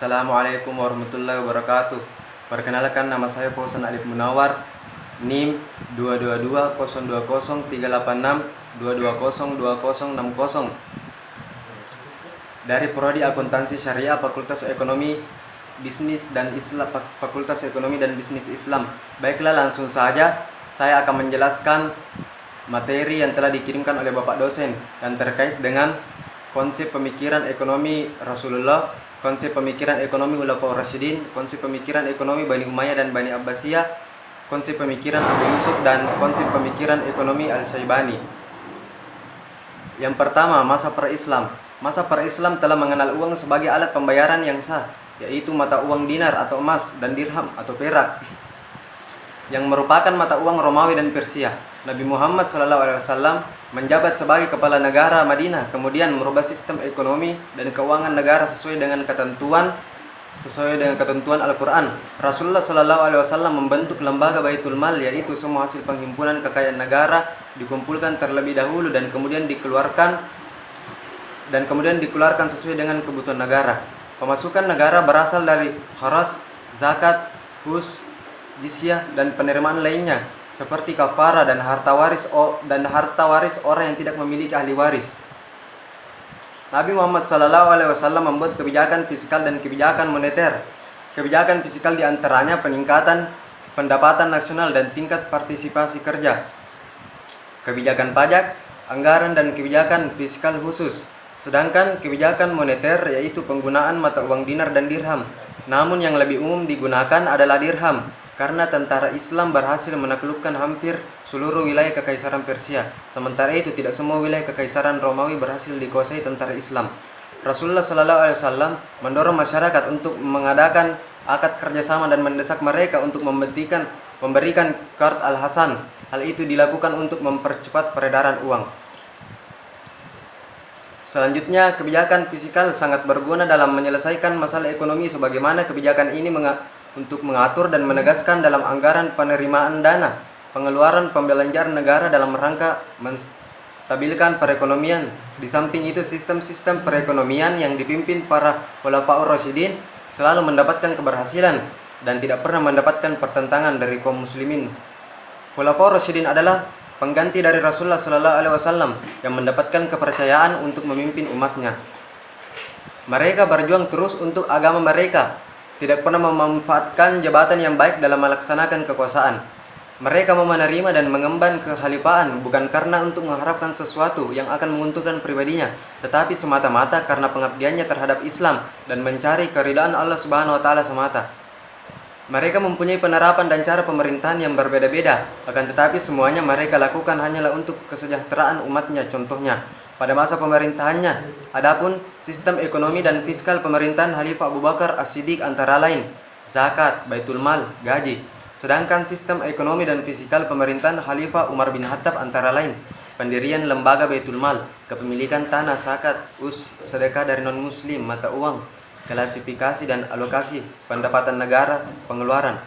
Assalamualaikum warahmatullahi wabarakatuh. Perkenalkan, nama saya Fauzan Alif Munawar, NIM 22202038622020060 dari Prodi Akuntansi Syariah Fakultas Ekonomi Bisnis dan Islam, Fakultas Ekonomi dan Bisnis Islam. Baiklah, langsung saja saya akan menjelaskan materi yang telah dikirimkan oleh Bapak dosen dan terkait dengan konsep pemikiran ekonomi Rasulullah, konsep pemikiran ekonomi Khulafaur Rasyidin, konsep pemikiran ekonomi Bani Umayyah dan Bani Abbasiyah, konsep pemikiran Abu Yusuf, dan konsep pemikiran ekonomi Al-Syaibani. Yang pertama, masa pra-Islam. Masa pra-Islam telah mengenal uang sebagai alat pembayaran yang sah, yaitu mata uang dinar atau emas dan dirham atau perak, yang merupakan mata uang Romawi dan Persia. Nabi Muhammad SAW menjabat sebagai kepala negara Madinah, kemudian merubah sistem ekonomi dan keuangan negara sesuai dengan ketentuan Al-Quran. Rasulullah SAW membentuk lembaga Baitul Mal, yaitu semua hasil penghimpunan kekayaan negara dikumpulkan terlebih dahulu dan kemudian dikeluarkan sesuai dengan kebutuhan negara. Pemasukan negara berasal dari kharaj, zakat, hus, jizyah, dan penerimaan lainnya seperti kafara dan harta waris orang yang tidak memiliki ahli waris. Nabi Muhammad SAW membuat kebijakan fiskal dan kebijakan moneter. Kebijakan fiskal diantaranya peningkatan pendapatan nasional dan tingkat partisipasi kerja, kebijakan pajak, anggaran, dan kebijakan fiskal khusus. Sedangkan kebijakan moneter yaitu penggunaan mata uang dinar dan dirham. Namun yang lebih umum digunakan adalah dirham, karena tentara Islam berhasil menaklukkan hampir seluruh wilayah Kekaisaran Persia. Sementara itu tidak semua wilayah Kekaisaran Romawi berhasil dikuasai tentara Islam. Rasulullah SAW mendorong masyarakat untuk mengadakan akad kerjasama dan mendesak mereka untuk memberikan qard al-hasan. Hal itu dilakukan untuk mempercepat peredaran uang. Selanjutnya, kebijakan fiskal sangat berguna dalam menyelesaikan masalah ekonomi, sebagaimana kebijakan ini untuk mengatur dan menegaskan dalam anggaran penerimaan dana, pengeluaran pembelanjaan negara dalam rangka menstabilkan perekonomian. Di samping itu, sistem-sistem perekonomian yang dipimpin para Khulafaur Rasyidin selalu mendapatkan keberhasilan dan tidak pernah mendapatkan pertentangan dari kaum muslimin. Khulafaur Rasyidin adalah pengganti dari Rasulullah SAW yang mendapatkan kepercayaan untuk memimpin umatnya. Mereka berjuang terus untuk agama mereka, tidak pernah memanfaatkan jabatan yang baik dalam melaksanakan kekuasaan. Mereka mau menerima dan mengemban kekhalifaan bukan karena untuk mengharapkan sesuatu yang akan menguntungkan pribadinya, tetapi semata-mata karena pengabdiannya terhadap Islam dan mencari keridhaan Allah Subhanahu wa taala semata. Mereka mempunyai penerapan dan cara pemerintahan yang berbeda-beda, akan tetapi semuanya mereka lakukan hanyalah untuk kesejahteraan umatnya. Contohnya, pada masa pemerintahannya, adapun sistem ekonomi dan fiskal pemerintahan Khalifah Abu Bakar As-Siddiq antara lain zakat, baitul mal, gaji. Sedangkan sistem ekonomi dan fiskal pemerintahan Khalifah Umar bin Khattab antara lain pendirian lembaga baitul mal, kepemilikan tanah, zakat, sedekah dari non-muslim, mata uang, klasifikasi dan alokasi, pendapatan negara, pengeluaran.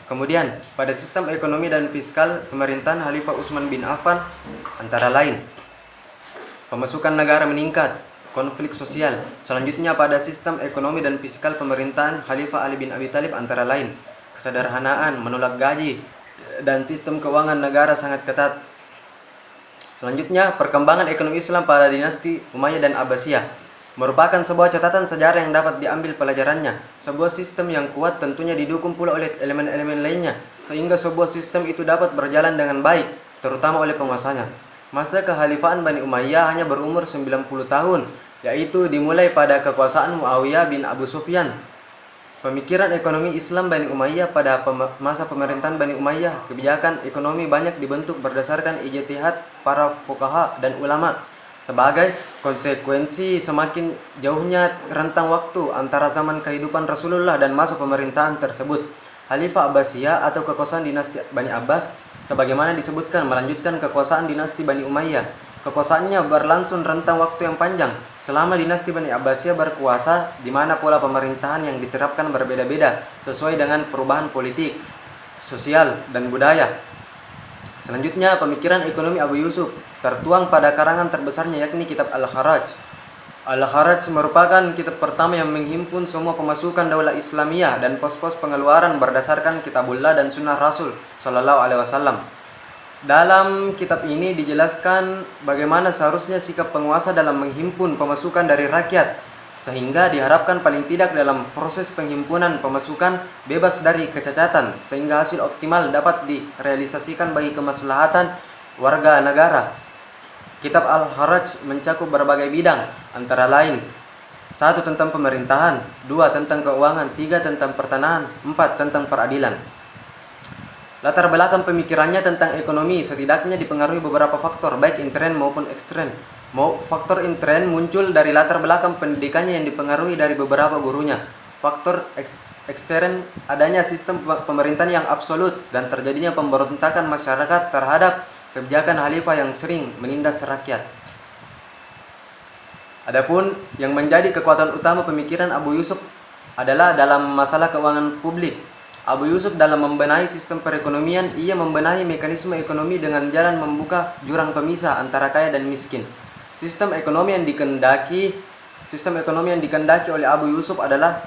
Kemudian, pada sistem ekonomi dan fiskal pemerintahan Khalifah Utsman bin Affan antara lain pemasukan negara meningkat, konflik sosial. Selanjutnya, pada sistem ekonomi dan fiskal pemerintahan Khalifah Ali bin Abi Thalib antara lain kesederhanaan, menolak gaji, dan sistem keuangan negara sangat ketat. Selanjutnya, perkembangan ekonomi Islam pada dinasti Umayyah dan Abbasiyah merupakan sebuah catatan sejarah yang dapat diambil pelajarannya. Sebuah sistem yang kuat tentunya didukung pula oleh elemen-elemen lainnya, sehingga sebuah sistem itu dapat berjalan dengan baik, terutama oleh penguasanya. Masa kekhalifahan Bani Umayyah hanya berumur 90 tahun, yaitu dimulai pada kekuasaan Muawiyah bin Abu Sufyan. Pemikiran ekonomi Islam Bani Umayyah pada masa pemerintahan Bani Umayyah, kebijakan ekonomi banyak dibentuk berdasarkan ijtihad para fuqaha dan ulama. Sebagai konsekuensi semakin jauhnya rentang waktu antara zaman kehidupan Rasulullah dan masa pemerintahan tersebut, Khalifah Abbasiyah atau kekuasaan dinasti Bani Abbas sebagaimana disebutkan melanjutkan kekuasaan dinasti Bani Umayyah. Kekuasaannya berlangsung rentang waktu yang panjang. Selama dinasti Bani Abbasiyah berkuasa, di mana pola pemerintahan yang diterapkan berbeda-beda sesuai dengan perubahan politik, sosial, dan budaya. Selanjutnya, pemikiran ekonomi Abu Yusuf tertuang pada karangan terbesarnya yakni Kitab Al-Kharaj. Al-Kharaj merupakan kitab pertama yang menghimpun semua pemasukan Daulah Islamiyah dan pos-pos pengeluaran berdasarkan Kitabullah dan Sunnah Rasul Shallallahu Alaihi Wasallam. Dalam kitab ini dijelaskan bagaimana seharusnya sikap penguasa dalam menghimpun pemasukan dari rakyat, sehingga diharapkan paling tidak dalam proses penghimpunan pemasukan bebas dari kecacatan, sehingga hasil optimal dapat direalisasikan bagi kemaslahatan warga negara. Kitab Al-Kharaj mencakup berbagai bidang, antara lain 1. Tentang pemerintahan, 2. Tentang keuangan, 3. Tentang pertanahan, 4. Tentang peradilan. Latar belakang pemikirannya tentang ekonomi setidaknya dipengaruhi beberapa faktor, baik intern maupun ekstern. Faktor intern muncul dari latar belakang pendidikannya yang dipengaruhi dari beberapa gurunya. Faktor ekstern adanya sistem pemerintahan yang absolut dan terjadinya pemberontakan masyarakat terhadap kebijakan khalifah yang sering menindas rakyat. Adapun yang menjadi kekuatan utama pemikiran Abu Yusuf adalah dalam masalah keuangan publik. Abu Yusuf dalam membenahi sistem perekonomian, ia membenahi mekanisme ekonomi dengan jalan membuka jurang pemisah antara kaya dan miskin. Sistem ekonomi yang dikehendaki oleh Abu Yusuf adalah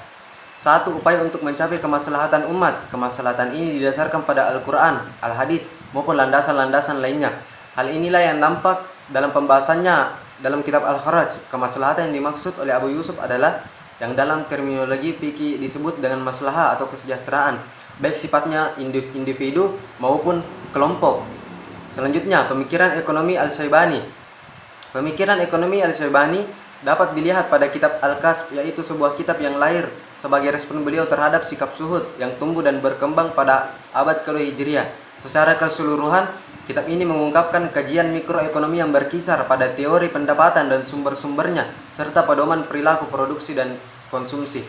satu upaya untuk mencapai kemaslahatan umat. Kemaslahatan ini didasarkan pada Al-Quran, Al-Hadis, maupun landasan-landasan lainnya. Hal inilah yang nampak dalam pembahasannya dalam kitab Al-Kharaj. Kemaslahatan yang dimaksud oleh Abu Yusuf adalah yang dalam terminologi fikih disebut dengan maslahah atau kesejahteraan, baik sifatnya individu maupun kelompok. Selanjutnya, pemikiran ekonomi Al-Syaibani. Pemikiran ekonomi Al-Syaibani dapat dilihat pada kitab Al-Kasb, yaitu sebuah kitab yang lahir sebagai respon beliau terhadap sikap zuhud yang tumbuh dan berkembang pada abad ke-2 Hijriah. Secara keseluruhan, kitab ini mengungkapkan kajian mikroekonomi yang berkisar pada teori pendapatan dan sumber-sumbernya, serta pedoman perilaku produksi dan konsumsi.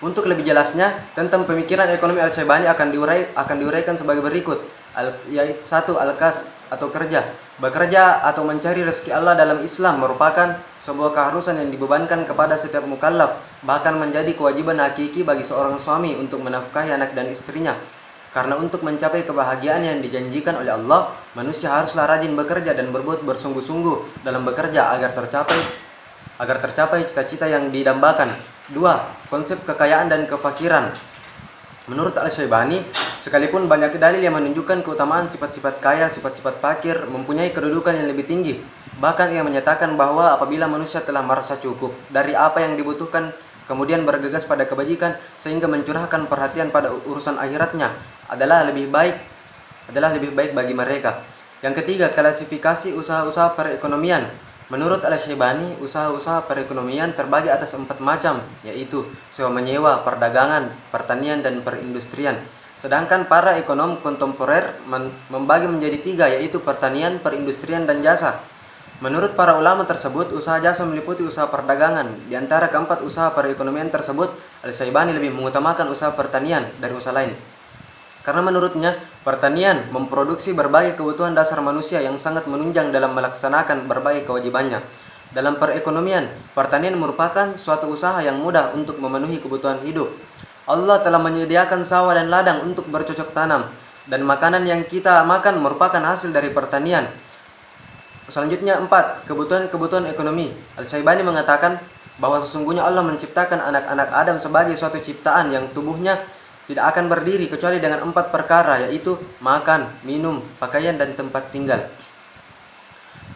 Untuk lebih jelasnya tentang pemikiran ekonomi Al-Syaibani akan diuraikan sebagai berikut. Yaitu 1. Al-Kasb atau kerja. Bekerja atau mencari rezeki Allah dalam Islam merupakan sebuah keharusan yang dibebankan kepada setiap mukallaf, bahkan menjadi kewajiban hakiki bagi seorang suami untuk menafkahi anak dan istrinya. Karena untuk mencapai kebahagiaan yang dijanjikan oleh Allah, manusia haruslah rajin bekerja dan berbuat bersungguh-sungguh dalam bekerja agar tercapai cita-cita yang didambakan. 2. Konsep kekayaan dan kefakiran. Menurut Al-Syaibani, sekalipun banyak dalil yang menunjukkan keutamaan sifat-sifat kaya, sifat-sifat fakir mempunyai kedudukan yang lebih tinggi. Bahkan ia menyatakan bahwa apabila manusia telah merasa cukup dari apa yang dibutuhkan, kemudian bergegas pada kebajikan sehingga mencurahkan perhatian pada urusan akhiratnya adalah lebih baik bagi mereka. Yang ketiga, klasifikasi usaha-usaha perekonomian. Menurut Al-Syaibani, usaha-usaha perekonomian terbagi atas 4 macam, yaitu sewa-menyewa, perdagangan, pertanian, dan perindustrian. Sedangkan para ekonom kontemporer membagi menjadi 3, yaitu pertanian, perindustrian, dan jasa. Menurut para ulama tersebut, usaha jasa meliputi usaha perdagangan. Di antara keempat usaha perekonomian tersebut, Al-Syaibani lebih mengutamakan usaha pertanian dari usaha lain. Karena menurutnya, pertanian memproduksi berbagai kebutuhan dasar manusia yang sangat menunjang dalam melaksanakan berbagai kewajibannya. Dalam perekonomian, pertanian merupakan suatu usaha yang mudah untuk memenuhi kebutuhan hidup. Allah telah menyediakan sawah dan ladang untuk bercocok tanam, dan makanan yang kita makan merupakan hasil dari pertanian. Selanjutnya 4. Kebutuhan ekonomi. Al-Syaibani mengatakan bahwa sesungguhnya Allah menciptakan anak-anak Adam sebagai suatu ciptaan yang tubuhnya tidak akan berdiri kecuali dengan 4 perkara, yaitu makan, minum, pakaian, dan tempat tinggal.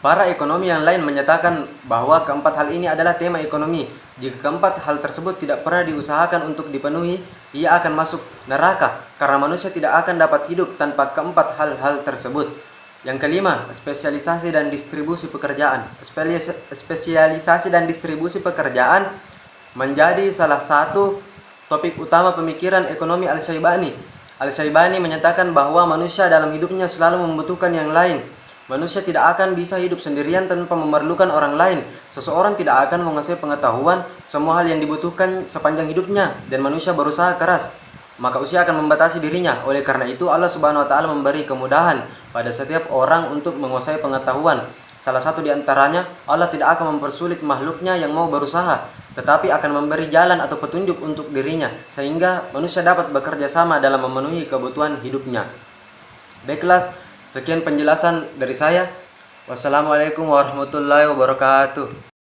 Para ekonomi yang lain menyatakan bahwa keempat hal ini adalah tema ekonomi. Jika keempat hal tersebut tidak pernah diusahakan untuk dipenuhi, ia akan masuk neraka, karena manusia tidak akan dapat hidup tanpa keempat hal-hal tersebut. Yang kelima, spesialisasi dan distribusi pekerjaan. Spesialisasi dan distribusi pekerjaan menjadi salah satu topik utama pemikiran ekonomi Al-Syaibani. Al-Syaibani menyatakan bahwa manusia dalam hidupnya selalu membutuhkan yang lain. Manusia tidak akan bisa hidup sendirian tanpa memerlukan orang lain. Seseorang tidak akan menguasai pengetahuan semua hal yang dibutuhkan sepanjang hidupnya, dan manusia berusaha keras, maka usia akan membatasi dirinya. Oleh karena itu, Allah Subhanahu wa taala memberi kemudahan pada setiap orang untuk menguasai pengetahuan. Salah satu di antaranya, Allah tidak akan mempersulit makhluknya yang mau berusaha, tetapi akan memberi jalan atau petunjuk untuk dirinya, sehingga manusia dapat bekerja sama dalam memenuhi kebutuhan hidupnya. Baiklah, sekian penjelasan dari saya. Wassalamualaikum warahmatullahi wabarakatuh.